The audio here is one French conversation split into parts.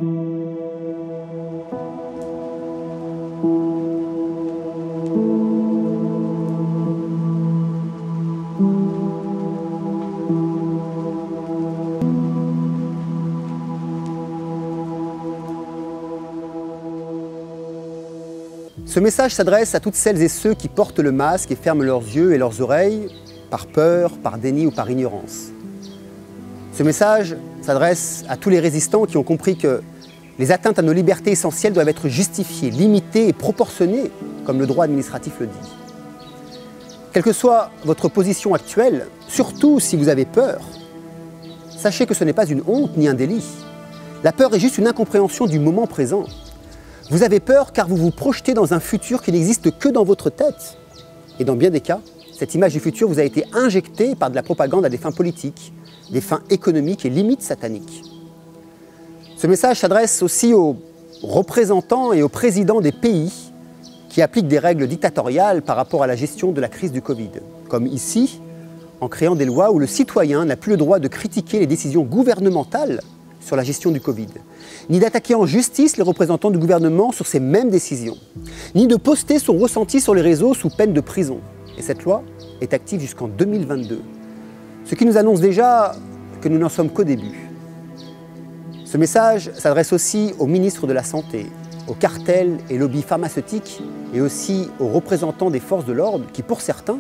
Ce message s'adresse à toutes celles et ceux qui portent le masque et ferment leurs yeux et leurs oreilles par peur, par déni ou par ignorance. Ce message s'adresse à tous les résistants qui ont compris que les atteintes à nos libertés essentielles doivent être justifiées, limitées et proportionnées, comme le droit administratif le dit. Quelle que soit votre position actuelle, surtout si vous avez peur, sachez que ce n'est pas une honte ni un délit. La peur est juste une incompréhension du moment présent. Vous avez peur car vous vous projetez dans un futur qui n'existe que dans votre tête. Et dans bien des cas, cette image du futur vous a été injectée par de la propagande à des fins politiques, des fins économiques et limite sataniques. Ce message s'adresse aussi aux représentants et aux présidents des pays qui appliquent des règles dictatoriales par rapport à la gestion de la crise du Covid, comme ici, en créant des lois où le citoyen n'a plus le droit de critiquer les décisions gouvernementales sur la gestion du Covid, ni d'attaquer en justice les représentants du gouvernement sur ces mêmes décisions, ni de poster son ressenti sur les réseaux sous peine de prison. Et cette loi est active jusqu'en 2022, ce qui nous annonce déjà que nous n'en sommes qu'au début. Ce message s'adresse aussi aux ministres de la Santé, aux cartels et lobbies pharmaceutiques et aussi aux représentants des forces de l'ordre qui, pour certains,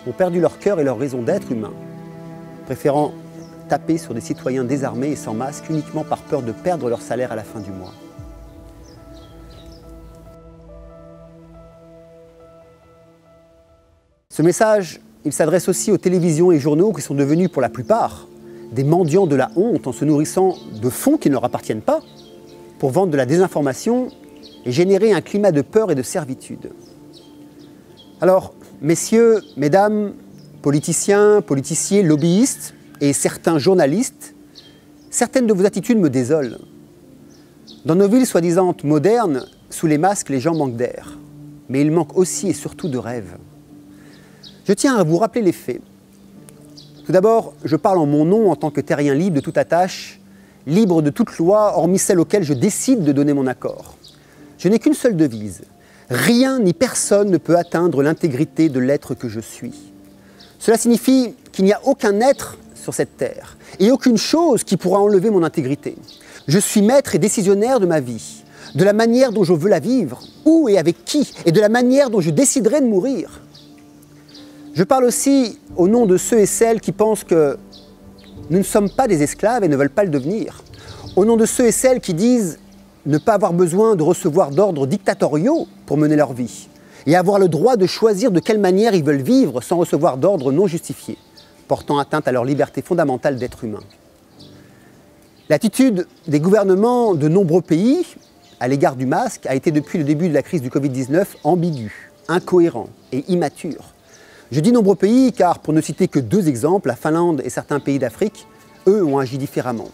ont perdu leur cœur et leur raison d'être humain, préférant taper sur des citoyens désarmés et sans masque uniquement par peur de perdre leur salaire à la fin du mois. Ce message, il s'adresse aussi aux télévisions et journaux qui sont devenus pour la plupart des mendiants de la honte en se nourrissant de fonds qui ne leur appartiennent pas pour vendre de la désinformation et générer un climat de peur et de servitude. Alors, messieurs, mesdames, politiciens, politiciers, lobbyistes, et certains journalistes, certaines de vos attitudes me désolent. Dans nos villes soi-disant modernes, sous les masques, les gens manquent d'air. Mais ils manquent aussi et surtout de rêves. Je tiens à vous rappeler les faits. Tout d'abord, je parle en mon nom en tant que terrien libre de toute attache, libre de toute loi, hormis celle auquel je décide de donner mon accord. Je n'ai qu'une seule devise. Rien ni personne ne peut atteindre l'intégrité de l'être que je suis. Cela signifie qu'il n'y a aucun être sur cette terre, et aucune chose qui pourra enlever mon intégrité. Je suis maître et décisionnaire de ma vie, de la manière dont je veux la vivre, où et avec qui, et de la manière dont je déciderai de mourir. Je parle aussi au nom de ceux et celles qui pensent que nous ne sommes pas des esclaves et ne veulent pas le devenir, au nom de ceux et celles qui disent ne pas avoir besoin de recevoir d'ordres dictatoriaux pour mener leur vie, et avoir le droit de choisir de quelle manière ils veulent vivre sans recevoir d'ordres non justifiés, portant atteinte à leur liberté fondamentale d'être humain. L'attitude des gouvernements de nombreux pays à l'égard du masque a été depuis le début de la crise du Covid-19 ambiguë, incohérent et immature. Je dis nombreux pays car, pour ne citer que deux exemples, la Finlande et certains pays d'Afrique, eux ont agi différemment.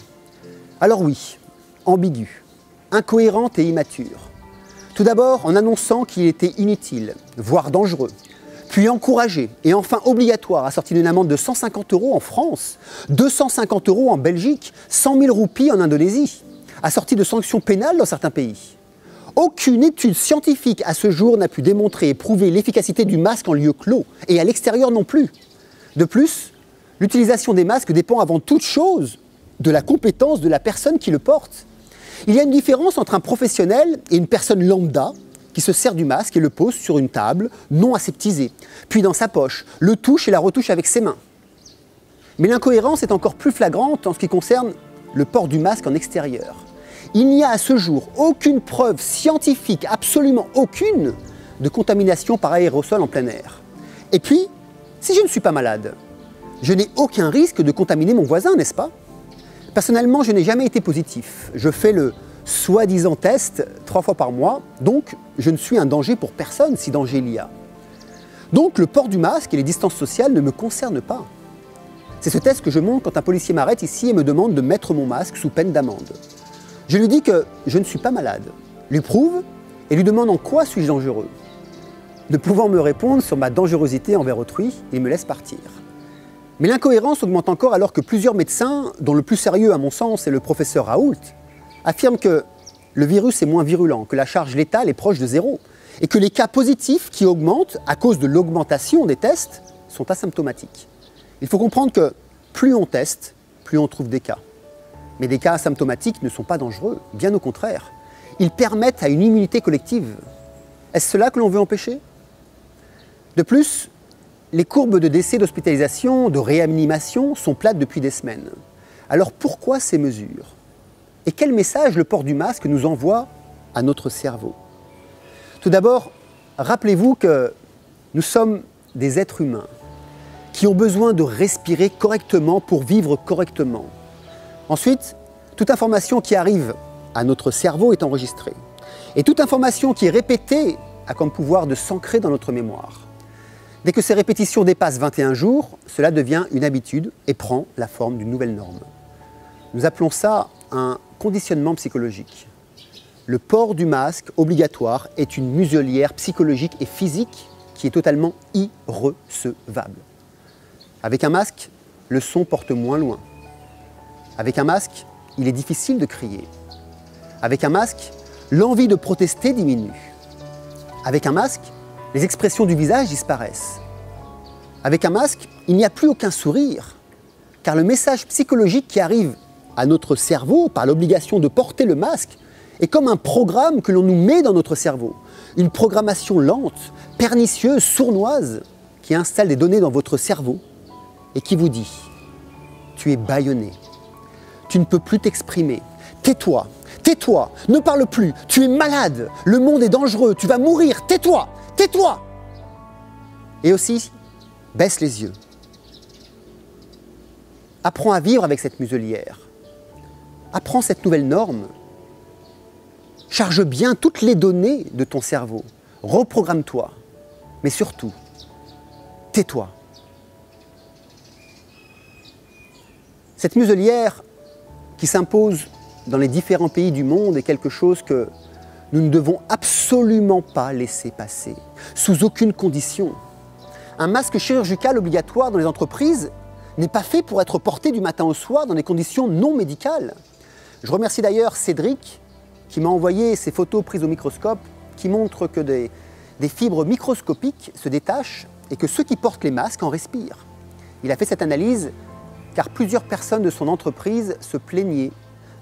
Alors oui, ambigu, incohérente et immature. Tout d'abord en annonçant qu'il était inutile, voire dangereux, puis encouragé et enfin obligatoire, assorti d'une amende de 150 € en France, 250 € en Belgique, 100 000 roupies en Indonésie, assorti de sanctions pénales dans certains pays. Aucune étude scientifique à ce jour n'a pu démontrer et prouver l'efficacité du masque en lieu clos, et à l'extérieur non plus. De plus, l'utilisation des masques dépend avant toute chose de la compétence de la personne qui le porte. Il y a une différence entre un professionnel et une personne lambda, qui se sert du masque et le pose sur une table non aseptisée, puis dans sa poche, le touche et la retouche avec ses mains. Mais l'incohérence est encore plus flagrante en ce qui concerne le port du masque en extérieur. Il n'y a à ce jour aucune preuve scientifique, absolument aucune, de contamination par aérosol en plein air. Et puis, si je ne suis pas malade, je n'ai aucun risque de contaminer mon voisin, n'est-ce pas? Personnellement, je n'ai jamais été positif. Je fais le soi-disant test 3 fois par mois, donc je ne suis un danger pour personne si danger il y a. Donc le port du masque et les distances sociales ne me concernent pas. C'est ce test que je montre quand un policier m'arrête ici et me demande de mettre mon masque sous peine d'amende. Je lui dis que je ne suis pas malade, lui prouve et lui demande en quoi suis-je dangereux. Ne pouvant me répondre sur ma dangerosité envers autrui, il me laisse partir. Mais l'incohérence augmente encore alors que plusieurs médecins, dont le plus sérieux à mon sens est le professeur Raoult, affirme que le virus est moins virulent, que la charge létale est proche de zéro, et que les cas positifs qui augmentent à cause de l'augmentation des tests sont asymptomatiques. Il faut comprendre que plus on teste, plus on trouve des cas. Mais des cas asymptomatiques ne sont pas dangereux, bien au contraire. Ils permettent à une immunité collective. Est-ce cela que l'on veut empêcher? De plus, les courbes de décès, d'hospitalisation, de réanimation sont plates depuis des semaines. Alors pourquoi ces mesures? Et quel message le port du masque nous envoie à notre cerveau? Tout d'abord, rappelez-vous que nous sommes des êtres humains qui ont besoin de respirer correctement pour vivre correctement. Ensuite, toute information qui arrive à notre cerveau est enregistrée. Et toute information qui est répétée a comme pouvoir de s'ancrer dans notre mémoire. Dès que ces répétitions dépassent 21 jours, cela devient une habitude et prend la forme d'une nouvelle norme. Nous appelons ça un conditionnement psychologique. Le port du masque obligatoire est une muselière psychologique et physique qui est totalement irrecevable. Avec un masque, le son porte moins loin. Avec un masque, il est difficile de crier. Avec un masque, l'envie de protester diminue. Avec un masque, les expressions du visage disparaissent. Avec un masque, il n'y a plus aucun sourire, car le message psychologique qui arrive à notre cerveau par l'obligation de porter le masque est comme un programme que l'on nous met dans notre cerveau. Une programmation lente, pernicieuse, sournoise, qui installe des données dans votre cerveau et qui vous dit « Tu es bâillonné, tu ne peux plus t'exprimer, tais-toi, tais-toi, ne parle plus, tu es malade, le monde est dangereux, tu vas mourir, tais-toi, tais-toi » Et aussi, baisse les yeux. Apprends à vivre avec cette muselière. Apprends cette nouvelle norme. Charge bien toutes les données de ton cerveau. Reprogramme-toi. Mais surtout, tais-toi. Cette muselière qui s'impose dans les différents pays du monde est quelque chose que nous ne devons absolument pas laisser passer, sous aucune condition. Un masque chirurgical obligatoire dans les entreprises n'est pas fait pour être porté du matin au soir dans des conditions non médicales. Je remercie d'ailleurs Cédric qui m'a envoyé ces photos prises au microscope qui montrent que des fibres microscopiques se détachent et que ceux qui portent les masques en respirent. Il a fait cette analyse car plusieurs personnes de son entreprise se plaignaient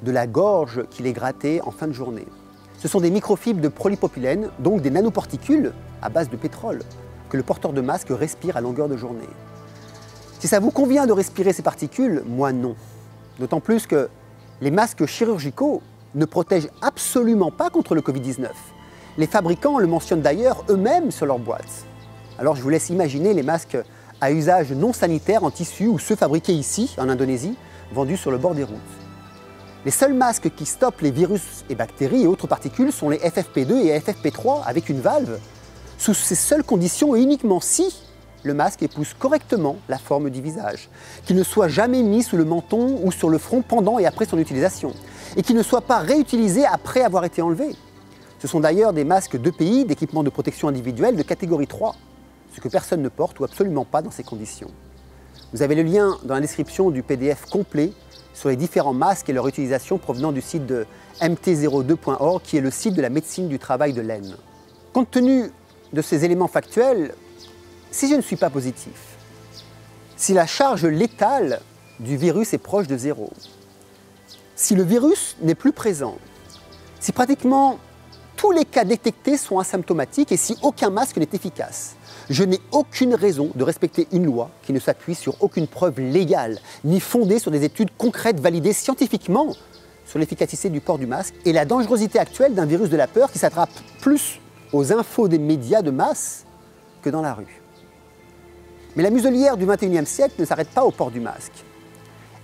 de la gorge qui les grattait en fin de journée. Ce sont des microfibres de polypropylène, donc des nanoparticules à base de pétrole, que le porteur de masque respire à longueur de journée. Si ça vous convient de respirer ces particules, moi non. D'autant plus que les masques chirurgicaux ne protègent absolument pas contre le Covid-19. Les fabricants le mentionnent d'ailleurs eux-mêmes sur leur boîte. Alors je vous laisse imaginer les masques à usage non sanitaire en tissu ou ceux fabriqués ici, en Indonésie, vendus sur le bord des routes. Les seuls masques qui stoppent les virus et bactéries et autres particules sont les FFP2 et FFP3 avec une valve. Sous ces seules conditions et uniquement si le masque épouse correctement la forme du visage, qu'il ne soit jamais mis sous le menton ou sur le front pendant et après son utilisation, et qu'il ne soit pas réutilisé après avoir été enlevé. Ce sont d'ailleurs des masques d'EPI, d'équipement de protection individuelle de catégorie 3, ce que personne ne porte ou absolument pas dans ces conditions. Vous avez le lien dans la description du PDF complet sur les différents masques et leur utilisation provenant du site de mt02.org qui est le site de la médecine du travail de l'Aisne. Compte tenu de ces éléments factuels, si je ne suis pas positif, si la charge létale du virus est proche de zéro, si le virus n'est plus présent, si pratiquement tous les cas détectés sont asymptomatiques et si aucun masque n'est efficace, je n'ai aucune raison de respecter une loi qui ne s'appuie sur aucune preuve légale, ni fondée sur des études concrètes validées scientifiquement sur l'efficacité du port du masque et la dangerosité actuelle d'un virus de la peur qui s'attrape plus aux infos des médias de masse que dans la rue. Mais la muselière du XXIe siècle ne s'arrête pas au port du masque.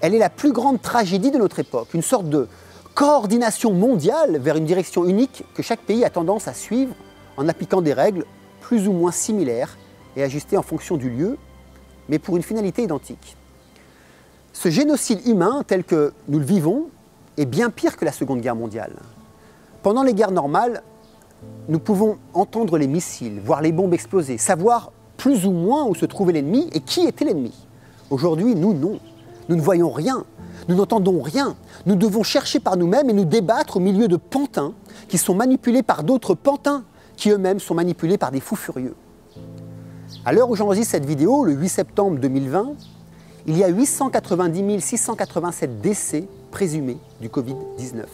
Elle est la plus grande tragédie de notre époque, une sorte de coordination mondiale vers une direction unique que chaque pays a tendance à suivre en appliquant des règles plus ou moins similaires et ajustées en fonction du lieu, mais pour une finalité identique. Ce génocide humain tel que nous le vivons est bien pire que la Seconde Guerre mondiale. Pendant les guerres normales, nous pouvons entendre les missiles, voir les bombes exploser, savoir plus ou moins où se trouvait l'ennemi et qui était l'ennemi. Aujourd'hui, nous, non. Nous ne voyons rien. Nous n'entendons rien. Nous devons chercher par nous-mêmes et nous débattre au milieu de pantins qui sont manipulés par d'autres pantins qui eux-mêmes sont manipulés par des fous furieux. À l'heure où j'enregistre cette vidéo, le 8 septembre 2020, il y a 890 687 décès présumés du Covid-19.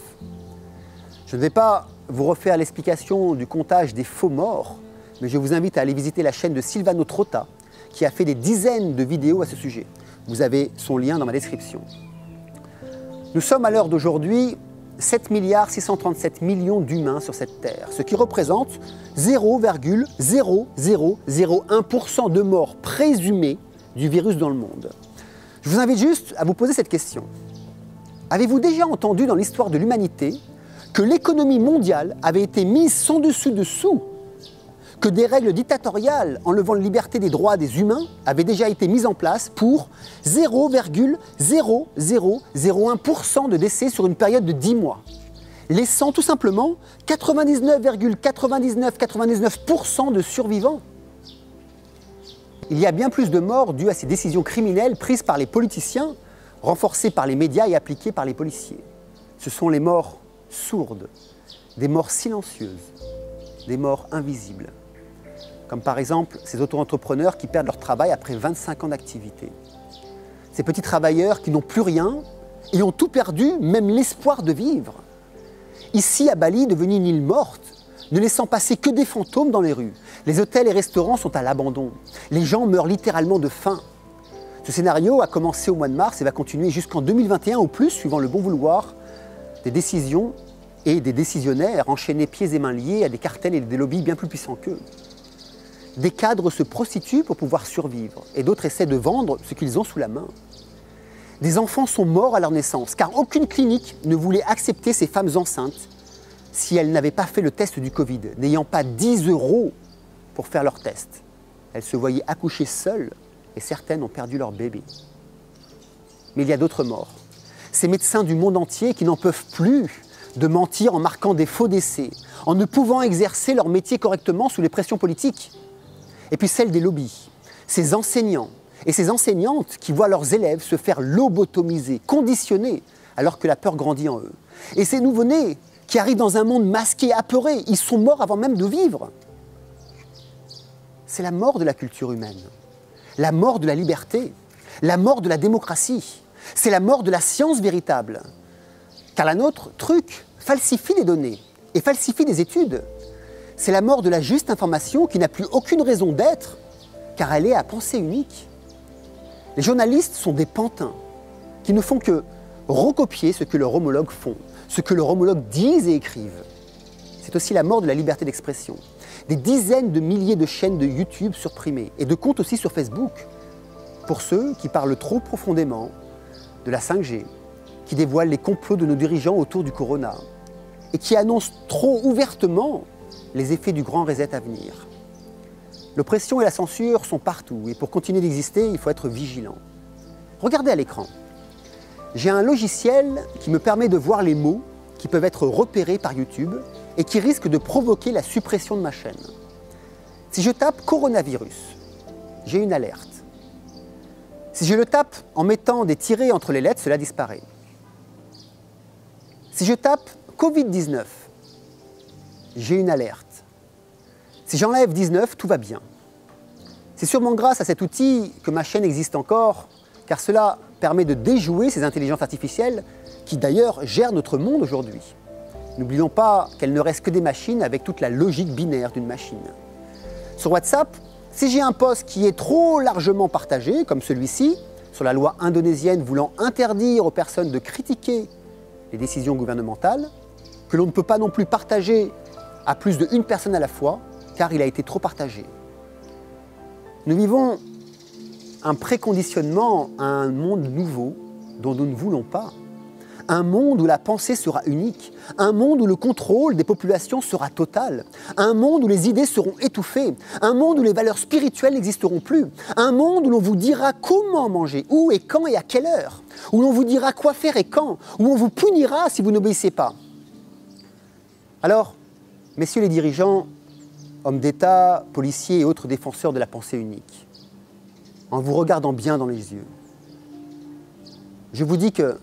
Je ne vais pas vous refaire l'explication du comptage des faux morts, mais je vous invite à aller visiter la chaîne de Silvano Trotta, qui a fait des dizaines de vidéos à ce sujet. Vous avez son lien dans ma description. Nous sommes à l'heure d'aujourd'hui 7 637 millions d'humains sur cette Terre, ce qui représente 0,0001% de morts présumées du virus dans le monde. Je vous invite juste à vous poser cette question. Avez-vous déjà entendu dans l'histoire de l'humanité que l'économie mondiale avait été mise sans dessus dessous, que des règles dictatoriales enlevant la liberté des droits des humains avaient déjà été mises en place pour 0,0001% de décès sur une période de 10 mois, laissant tout simplement 99,9999% de survivants. Il y a bien plus de morts dues à ces décisions criminelles prises par les politiciens, renforcées par les médias et appliquées par les policiers. Ce sont les morts sourdes, des morts silencieuses, des morts invisibles. Comme par exemple ces auto-entrepreneurs qui perdent leur travail après 25 ans d'activité. Ces petits travailleurs qui n'ont plus rien et ont tout perdu, même l'espoir de vivre. Ici à Bali, devenue une île morte, ne laissant passer que des fantômes dans les rues. Les hôtels et restaurants sont à l'abandon. Les gens meurent littéralement de faim. Ce scénario a commencé au mois de mars et va continuer jusqu'en 2021 ou plus, suivant le bon vouloir des décisions et des décisionnaires enchaînés pieds et mains liés à des cartels et des lobbies bien plus puissants qu'eux. Des cadres se prostituent pour pouvoir survivre et d'autres essaient de vendre ce qu'ils ont sous la main. Des enfants sont morts à leur naissance car aucune clinique ne voulait accepter ces femmes enceintes si elles n'avaient pas fait le test du Covid, n'ayant pas 10 € pour faire leur test. Elles se voyaient accoucher seules et certaines ont perdu leur bébé. Mais il y a d'autres morts. Ces médecins du monde entier qui n'en peuvent plus de mentir en marquant des faux décès, en ne pouvant exercer leur métier correctement sous les pressions politiques. Et puis celle des lobbies, ces enseignants et ces enseignantes qui voient leurs élèves se faire lobotomiser, conditionner, alors que la peur grandit en eux. Et ces nouveau-nés qui arrivent dans un monde masqué, apeuré, ils sont morts avant même de vivre. C'est la mort de la culture humaine, la mort de la liberté, la mort de la démocratie, c'est la mort de la science véritable. Car la nôtre, truc, falsifie les données et falsifie les études. C'est la mort de la juste information qui n'a plus aucune raison d'être, car elle est à pensée unique. Les journalistes sont des pantins qui ne font que recopier ce que leurs homologues font, ce que leurs homologues disent et écrivent. C'est aussi la mort de la liberté d'expression. Des dizaines de milliers de chaînes de YouTube supprimées et de comptes aussi sur Facebook, pour ceux qui parlent trop profondément de la 5G, qui dévoilent les complots de nos dirigeants autour du corona et qui annoncent trop ouvertement les effets du grand reset à venir. L'oppression et la censure sont partout et pour continuer d'exister, il faut être vigilant. Regardez à l'écran. J'ai un logiciel qui me permet de voir les mots qui peuvent être repérés par YouTube et qui risquent de provoquer la suppression de ma chaîne. Si je tape coronavirus, j'ai une alerte. Si je le tape en mettant des tirets entre les lettres, cela disparaît. Si je tape Covid-19, j'ai une alerte. Si j'enlève 19, tout va bien. C'est sûrement grâce à cet outil que ma chaîne existe encore, car cela permet de déjouer ces intelligences artificielles qui d'ailleurs gèrent notre monde aujourd'hui. N'oublions pas qu'elles ne restent que des machines avec toute la logique binaire d'une machine. Sur WhatsApp, si j'ai un post qui est trop largement partagé, comme celui-ci, sur la loi indonésienne voulant interdire aux personnes de critiquer les décisions gouvernementales, que l'on ne peut pas non plus partager à plus d'une personne à la fois, car il a été trop partagé. Nous vivons un préconditionnement à un monde nouveau dont nous ne voulons pas. Un monde où la pensée sera unique, un monde où le contrôle des populations sera total, un monde où les idées seront étouffées, un monde où les valeurs spirituelles n'existeront plus, un monde où l'on vous dira comment manger, où et quand et à quelle heure, où l'on vous dira quoi faire et quand, où on vous punira si vous n'obéissez pas. Alors, messieurs les dirigeants, hommes d'État, policiers et autres défenseurs de la pensée unique, en vous regardant bien dans les yeux, je vous dis que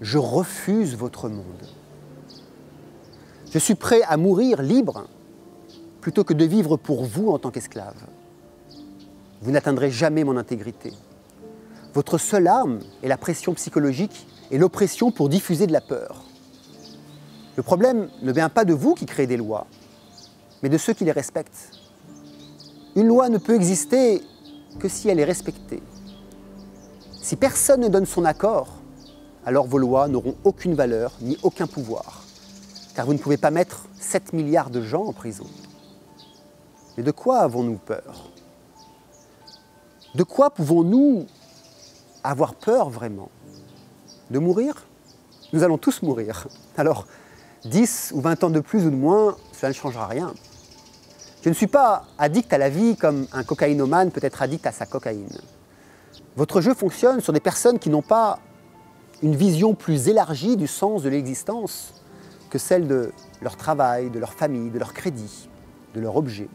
je refuse votre monde. Je suis prêt à mourir libre plutôt que de vivre pour vous en tant qu'esclave. Vous n'atteindrez jamais mon intégrité. Votre seule arme est la pression psychologique et l'oppression pour diffuser de la peur. Le problème ne vient pas de vous qui créez des lois, mais de ceux qui les respectent. Une loi ne peut exister que si elle est respectée. Si personne ne donne son accord, alors vos lois n'auront aucune valeur ni aucun pouvoir, car vous ne pouvez pas mettre 7 milliards de gens en prison. Mais de quoi avons-nous peur? De quoi pouvons-nous avoir peur vraiment? De mourir? Nous allons tous mourir. Alors, 10 ou 20 ans de plus ou de moins, cela ne changera rien. Je ne suis pas addict à la vie comme un cocaïnomane peut être addict à sa cocaïne. Votre jeu fonctionne sur des personnes qui n'ont pas une vision plus élargie du sens de l'existence que celle de leur travail, de leur famille, de leur crédit, de leur objet.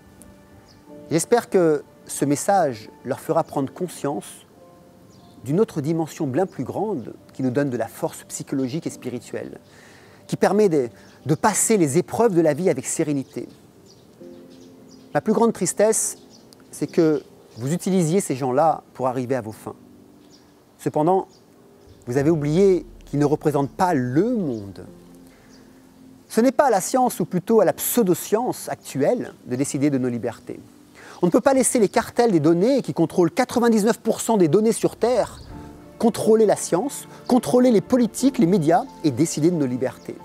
J'espère que ce message leur fera prendre conscience d'une autre dimension bien plus grande qui nous donne de la force psychologique et spirituelle, qui permet de passer les épreuves de la vie avec sérénité. Ma plus grande tristesse, c'est que vous utilisiez ces gens-là pour arriver à vos fins. Cependant, vous avez oublié qu'ils ne représentent pas le monde. Ce n'est pas à la science, ou plutôt à la pseudo-science actuelle, de décider de nos libertés. On ne peut pas laisser les cartels des données qui contrôlent 99% des données sur Terre contrôler la science, contrôler les politiques, les médias et décider de nos libertés.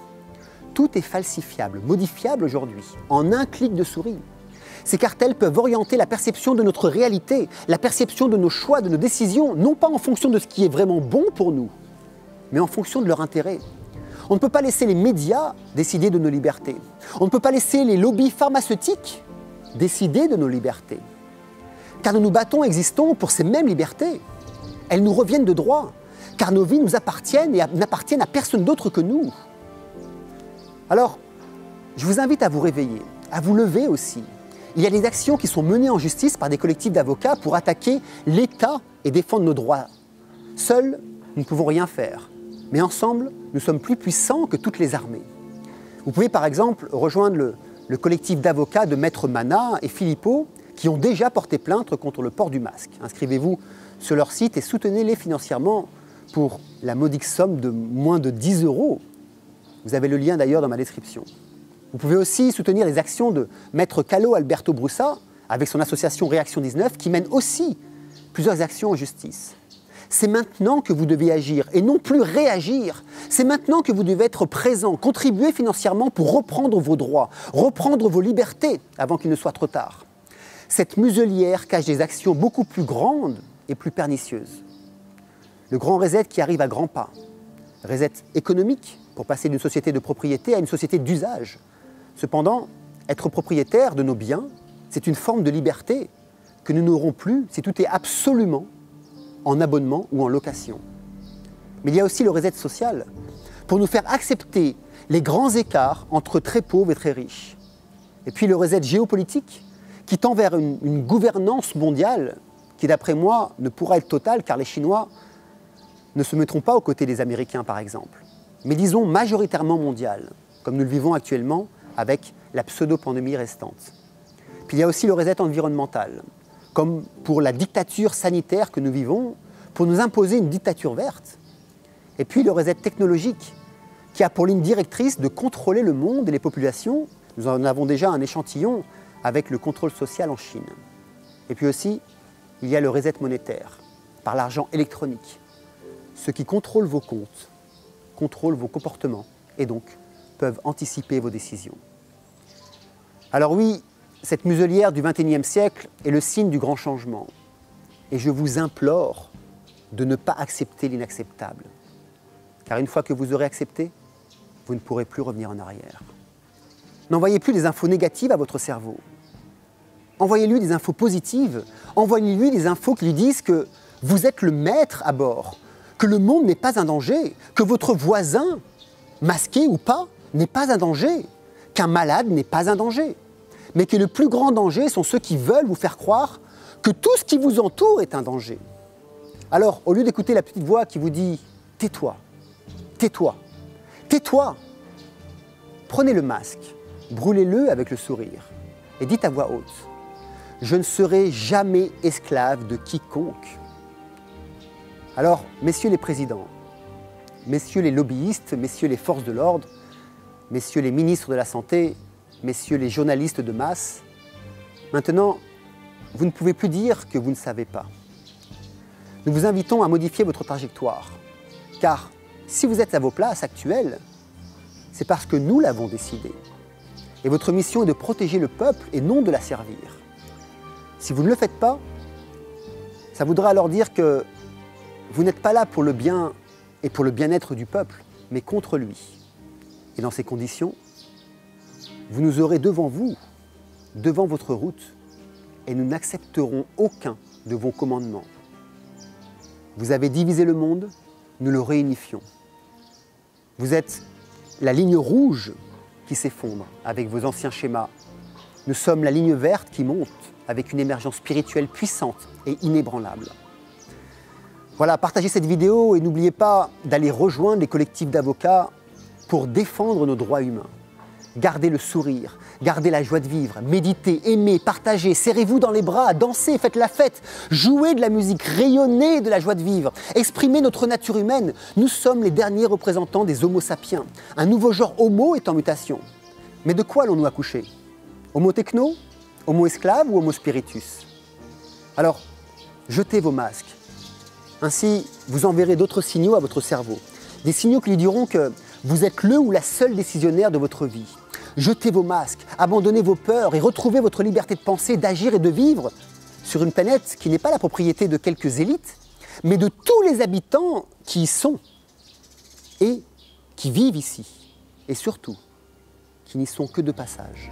Tout est falsifiable, modifiable aujourd'hui, en un clic de souris. Ces cartels peuvent orienter la perception de notre réalité, la perception de nos choix, de nos décisions, non pas en fonction de ce qui est vraiment bon pour nous, mais en fonction de leur intérêt. On ne peut pas laisser les médias décider de nos libertés. On ne peut pas laisser les lobbies pharmaceutiques décider de nos libertés. Car nous nous battons et existons pour ces mêmes libertés. Elles nous reviennent de droit, car nos vies nous appartiennent et n'appartiennent à personne d'autre que nous. Alors, je vous invite à vous réveiller, à vous lever aussi. Il y a des actions qui sont menées en justice par des collectifs d'avocats pour attaquer l'État et défendre nos droits. Seuls, nous ne pouvons rien faire. Mais ensemble, nous sommes plus puissants que toutes les armées. Vous pouvez par exemple rejoindre le collectif d'avocats de Maître Mana et Philippot qui ont déjà porté plainte contre le port du masque. Inscrivez-vous sur leur site et soutenez-les financièrement pour la modique somme de moins de 10 €. Vous avez le lien d'ailleurs dans ma description. Vous pouvez aussi soutenir les actions de Maître Calo Alberto Brussa avec son association Réaction 19 qui mène aussi plusieurs actions en justice. C'est maintenant que vous devez agir et non plus réagir. C'est maintenant que vous devez être présent, contribuer financièrement pour reprendre vos droits, reprendre vos libertés avant qu'il ne soit trop tard. Cette muselière cache des actions beaucoup plus grandes et plus pernicieuses. Le grand reset qui arrive à grands pas. Reset économique pour passer d'une société de propriété à une société d'usage. Cependant, être propriétaire de nos biens, c'est une forme de liberté que nous n'aurons plus si tout est absolument en abonnement ou en location. Mais il y a aussi le reset social, pour nous faire accepter les grands écarts entre très pauvres et très riches. Et puis le reset géopolitique, qui tend vers une gouvernance mondiale qui, d'après moi, ne pourra être totale car les Chinois ne se mettront pas aux côtés des Américains, par exemple, mais disons majoritairement mondiale, comme nous le vivons actuellement avec la pseudo-pandémie restante. Puis il y a aussi le reset environnemental, comme pour la dictature sanitaire que nous vivons, pour nous imposer une dictature verte. Et puis le reset technologique, qui a pour ligne directrice de contrôler le monde et les populations. Nous en avons déjà un échantillon avec le contrôle social en Chine. Et puis aussi, il y a le reset monétaire, par l'argent électronique. Ceux qui contrôlent vos comptes, contrôlent vos comportements, et donc peuvent anticiper vos décisions. Alors oui, cette muselière du XXIe siècle est le signe du grand changement. Et je vous implore de ne pas accepter l'inacceptable. Car une fois que vous aurez accepté, vous ne pourrez plus revenir en arrière. N'envoyez plus des infos négatives à votre cerveau. Envoyez-lui des infos positives. Envoyez-lui des infos qui lui disent que vous êtes le maître à bord, que le monde n'est pas un danger, que votre voisin, masqué ou pas, n'est pas un danger, qu'un malade n'est pas un danger, mais que le plus grand danger sont ceux qui veulent vous faire croire que tout ce qui vous entoure est un danger. Alors, au lieu d'écouter la petite voix qui vous dit « tais-toi », tais-toi. Tais-toi. Prenez le masque, brûlez-le avec le sourire et dites à voix haute, je ne serai jamais esclave de quiconque. Alors, messieurs les présidents, messieurs les lobbyistes, messieurs les forces de l'ordre, messieurs les ministres de la Santé, messieurs les journalistes de masse, maintenant, vous ne pouvez plus dire que vous ne savez pas. Nous vous invitons à modifier votre trajectoire, car si vous êtes à vos places actuelles, c'est parce que nous l'avons décidé. Et votre mission est de protéger le peuple et non de la servir. Si vous ne le faites pas, ça voudra alors dire que vous n'êtes pas là pour le bien et pour le bien-être du peuple, mais contre lui. Et dans ces conditions, vous nous aurez devant vous, devant votre route, et nous n'accepterons aucun de vos commandements. Vous avez divisé le monde, nous le réunifions. Vous êtes la ligne rouge qui s'effondre avec vos anciens schémas. Nous sommes la ligne verte qui monte avec une émergence spirituelle puissante et inébranlable. Voilà, partagez cette vidéo et n'oubliez pas d'aller rejoindre les collectifs d'avocats pour défendre nos droits humains. Gardez le sourire, gardez la joie de vivre, méditez, aimez, partagez, serrez-vous dans les bras, dansez, faites la fête, jouez de la musique, rayonnez de la joie de vivre, exprimez notre nature humaine. Nous sommes les derniers représentants des Homo sapiens. Un nouveau genre Homo est en mutation. Mais de quoi allons-nous accoucher? Homo techno? Homo esclave ou Homo spiritus? Alors, jetez vos masques. Ainsi, vous enverrez d'autres signaux à votre cerveau. Des signaux qui lui diront que vous êtes le ou la seule décisionnaire de votre vie. Jetez vos masques, abandonnez vos peurs et retrouvez votre liberté de penser, d'agir et de vivre sur une planète qui n'est pas la propriété de quelques élites, mais de tous les habitants qui y sont et qui vivent ici. Et surtout, qui n'y sont que de passage.